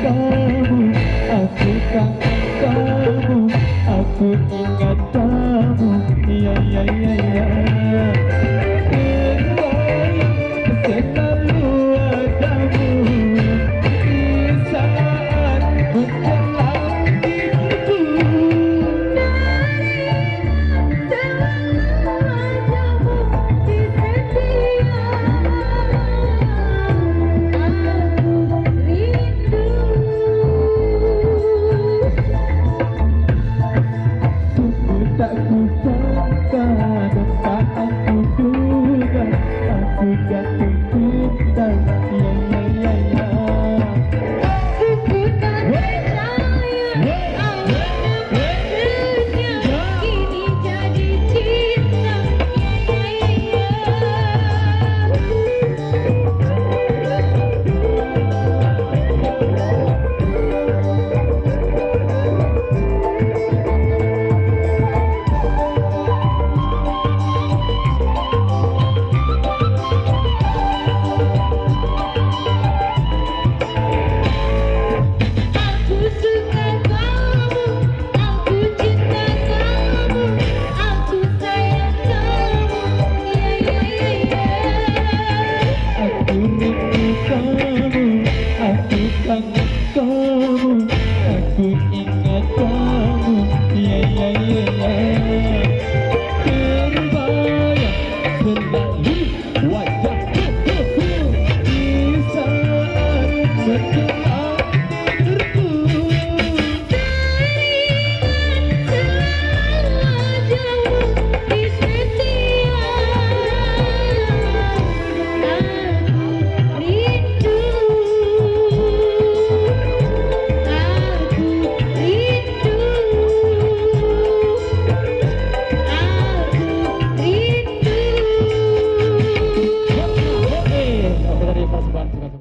kamu, aku kangen kamu, aku ingat kamu, ya ya ya ya. Terbayang selalu adamu di saat menjelang hidupku. Tak kusangka dan tak aku duga, aku jatuh cinta, ya ya ya ya. Aku tak percaya awalnya kini jadi cinta, ya ya Aku suka kamu, aku cinta kamu, aku sayang kamu, ya ya ya ya. Aku rindu kamu, aku kangen kamu, aku ingat kamu, ya ya ya ya. Terbayang selalu wajahmu di saat menjelang